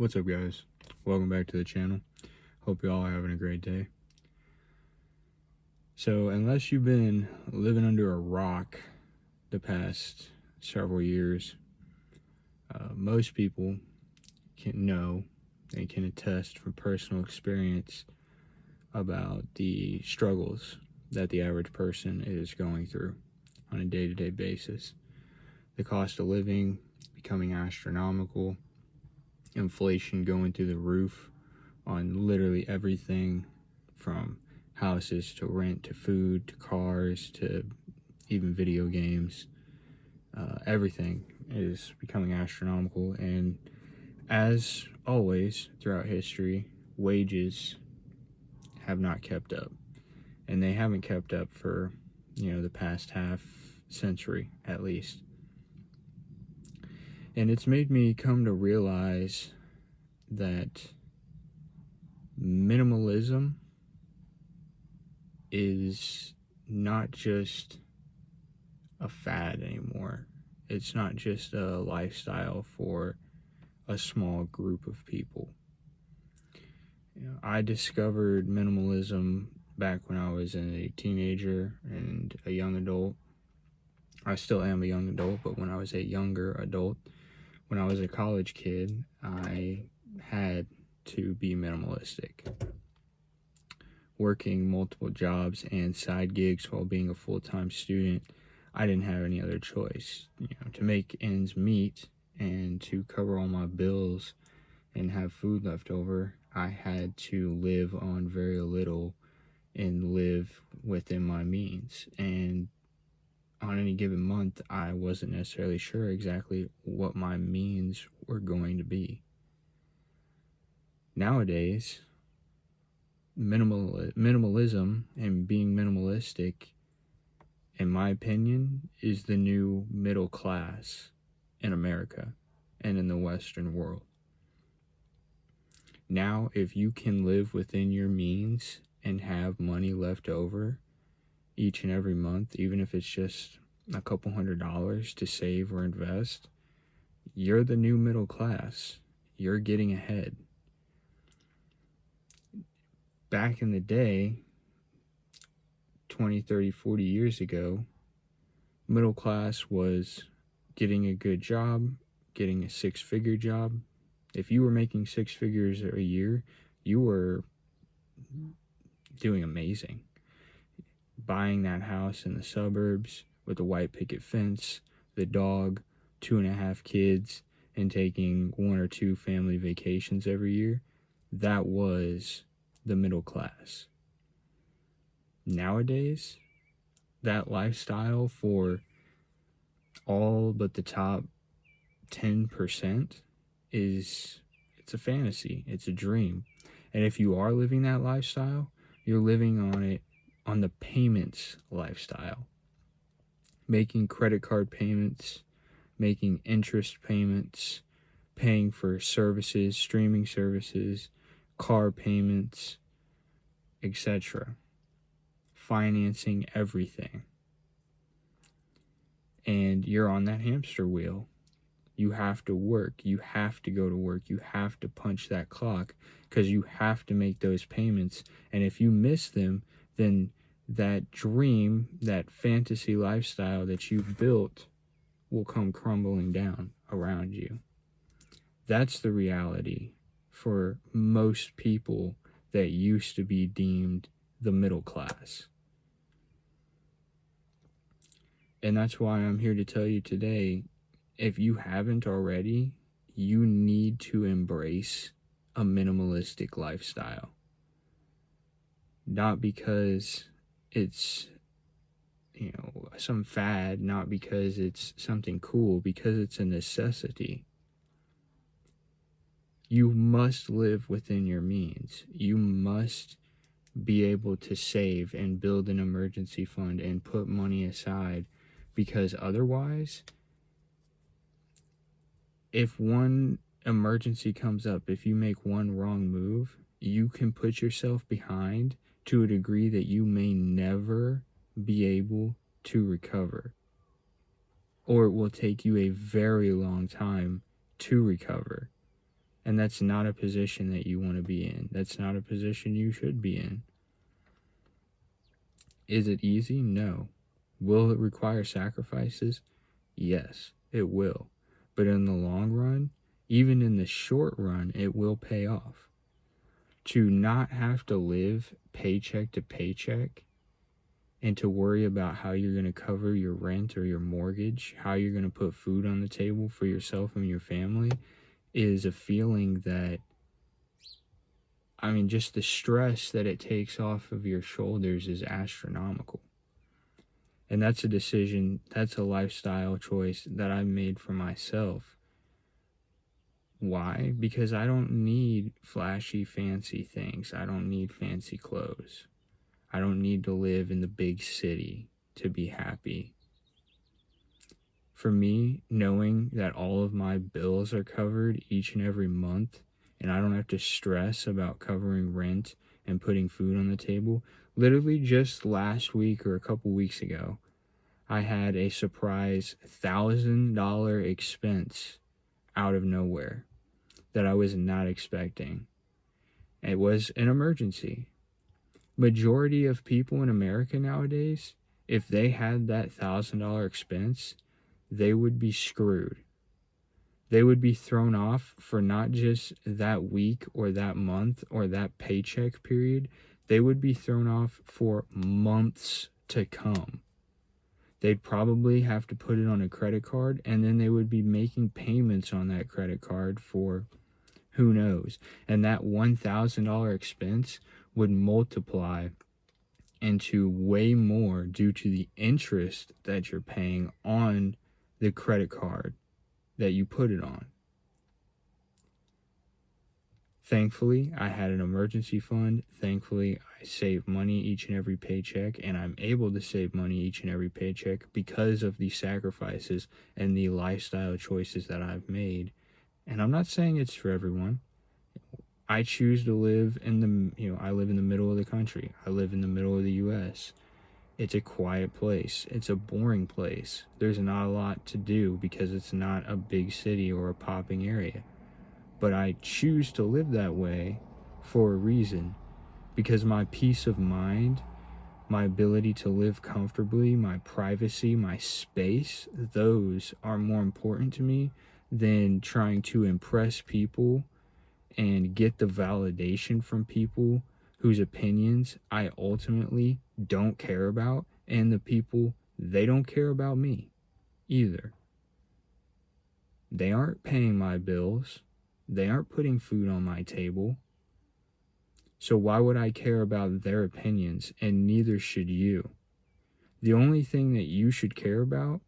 What's up, guys? Welcome back to the channel. Hope you all are having a great day. So, unless you've been living under a rock the past several years, most people can know and can attest from personal experience about the struggles that the average person is going through on a day-to-day basis. The cost of living becoming astronomical, inflation going through the roof on literally everything from houses to rent to food to cars to even video games. Everything is becoming astronomical, and as always throughout history, wages have not kept up, and they haven't kept up for the past half century at least. And it's made me come to realize that minimalism is not just a fad anymore. It's not just a lifestyle for a small group of people. I discovered minimalism back when I was a teenager and a young adult. I still am a young adult, but when I was a younger adult, when I was a college kid, I had to be minimalistic. Working multiple jobs and side gigs while being a full-time student, I didn't have any other choice. To make ends meet and to cover all my bills and have food left over, I had to live on very little and live within my means. And on any given month, I wasn't necessarily sure exactly what my means were going to be. Nowadays, minimalism and being minimalistic, in my opinion, is the new middle class in America and in the Western world. Now, if you can live within your means and have money left over each and every month, even if it's just a couple $100s to save or invest, you're the new middle class. You're getting ahead. Back in the day, 20, 30, 40 years ago, middle class was getting a good job, getting a six-figure job. If you were making six figures a year, you were doing amazing. Buying that house in the suburbs with the white picket fence, the dog, 2.5 kids, and taking 1 or 2 family vacations every year, that was the middle class. Nowadays, that lifestyle for all but the top 10% it's a fantasy. It's a dream. And if you are living that lifestyle, you're living on the payments lifestyle. Making credit card payments, making interest payments, paying for services, streaming services, car payments, etc. Financing everything. And you're on that hamster wheel. You have to work. You have to go to work. You have to punch that clock because you have to make those payments. And if you miss them, then that dream, that fantasy lifestyle that you've built will come crumbling down around you. That's the reality for most people that used to be deemed the middle class. And that's why I'm here to tell you today, if you haven't already, you need to embrace a minimalistic lifestyle. Not because it's, some fad, not because it's something cool, because it's a necessity. You must live within your means. You must be able to save and build an emergency fund and put money aside, because otherwise, if one emergency comes up, if you make one wrong move, you can put yourself behind to a degree that you may never be able to recover. Or it will take you a very long time to recover. And that's not a position that you want to be in. That's not a position you should be in. Is it easy? No. Will it require sacrifices? Yes, it will. But in the long run, even in the short run, it will pay off. To not have to live paycheck to paycheck and to worry about how you're going to cover your rent or your mortgage, how you're going to put food on the table for yourself and your family, is a feeling that, I mean, just the stress that it takes off of your shoulders is astronomical. And that's a decision, that's a lifestyle choice that I made for myself. Why? Because I don't need flashy, fancy things. I don't need fancy clothes. I don't need to live in the big city to be happy. For me, knowing that all of my bills are covered each and every month, and I don't have to stress about covering rent and putting food on the table, literally just last week or a couple weeks ago, I had a surprise $1,000 expense out of nowhere that I was not expecting. It was an emergency. Majority of people in America nowadays, if they had that $1,000 expense, they would be screwed. They would be thrown off for not just that week or that month or that paycheck period. They would be thrown off for months to come. They'd probably have to put it on a credit card, and then they would be making payments on that credit card for who knows. And that $1,000 expense would multiply into way more due to the interest that you're paying on the credit card that you put it on. Thankfully, I had an emergency fund. Thankfully, I save money each and every paycheck, and I'm able to save money each and every paycheck because of the sacrifices and the lifestyle choices that I've made. And I'm not saying it's for everyone. I choose to live in I live in the middle of the country. I live in the middle of the US. It's a quiet place. It's a boring place. There's not a lot to do because it's not a big city or a popping area. But I choose to live that way for a reason, because my peace of mind, my ability to live comfortably, my privacy, my space, those are more important to me than trying to impress people and get the validation from people whose opinions I ultimately don't care about, and the people, they don't care about me either. They aren't paying my bills. They aren't putting food on my table. So why would I care about their opinions? And neither should you. The only thing that you should care about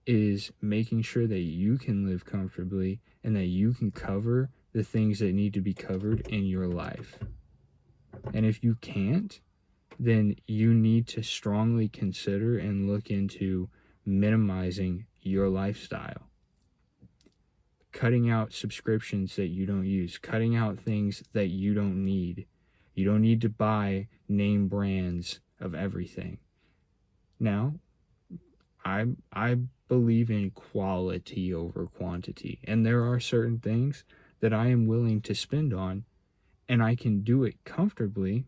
is making sure that you can live comfortably and that you can cover the things that need to be covered in your life. And if you can't, then you need to strongly consider and look into minimizing your lifestyle. Cutting out subscriptions that you don't use, cutting out things that you don't need. You don't need to buy name brands of everything. Now, I believe in quality over quantity, and there are certain things that I am willing to spend on, and I can do it comfortably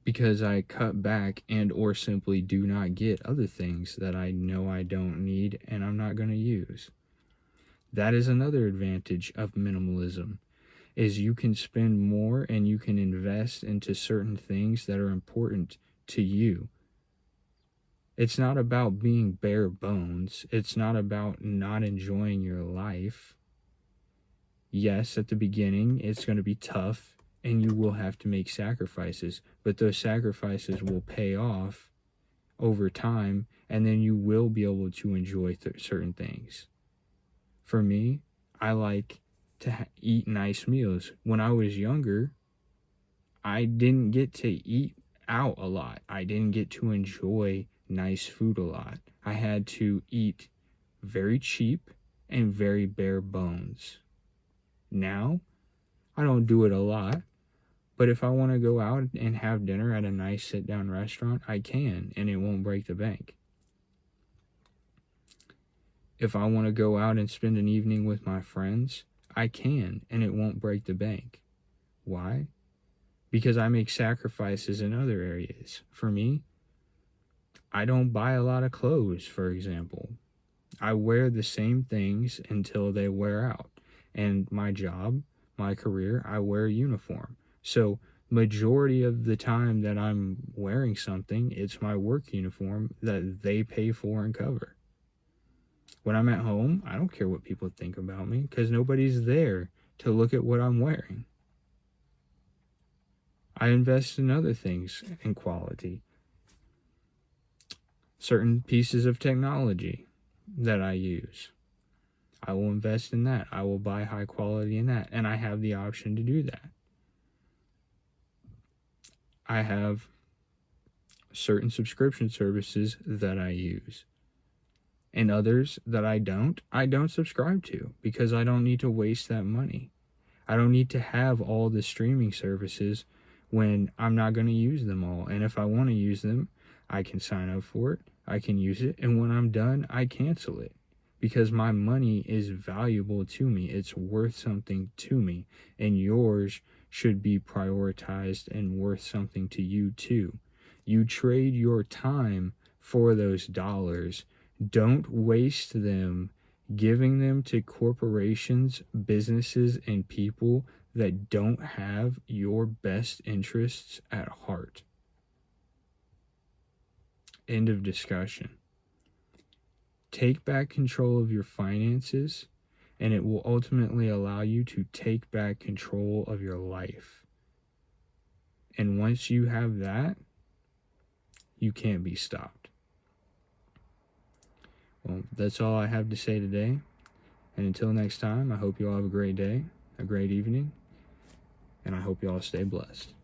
because I cut back and or simply do not get other things that I know I don't need and I'm not going to use. That is another advantage of minimalism, is you can spend more and you can invest into certain things that are important to you. It's not about being bare bones. It's not about not enjoying your life. Yes, at the beginning, it's going to be tough and you will have to make sacrifices, but those sacrifices will pay off over time, and then you will be able to enjoy certain things. For me, I like to eat nice meals. When I was younger, I didn't get to eat out a lot. I didn't get to enjoy nice food a lot. I had to eat very cheap and very bare bones. Now, I don't do it a lot, but if I want to go out and have dinner at a nice sit-down restaurant, I can, and it won't break the bank. If I want to go out and spend an evening with my friends, I can, and it won't break the bank. Why? Because I make sacrifices in other areas. For me, I don't buy a lot of clothes, for example. I wear the same things until they wear out. And my job, my career, I wear a uniform. So majority of the time that I'm wearing something, it's my work uniform that they pay for and cover. When I'm at home, I don't care what people think about me because nobody's there to look at what I'm wearing. I invest in other things in quality. Certain pieces of technology that I use, I will invest in that. I will buy high quality in that. And I have the option to do that. I have certain subscription services that I use. And others that I don't subscribe to because I don't need to waste that money. I don't need to have all the streaming services when I'm not going to use them all. And if I want to use them, I can sign up for it, I can use it, and when I'm done, I cancel it. Because my money is valuable to me. It's worth something to me. And yours should be prioritized and worth something to you too. You trade your time for those dollars. Don't waste them giving them to corporations, businesses, and people that don't have your best interests at heart. End of discussion. Take back control of your finances, and it will ultimately allow you to take back control of your life. And once you have that, you can't be stopped. Well, that's all I have to say today. And until next time, I hope you all have a great day, a great evening, and I hope you all stay blessed.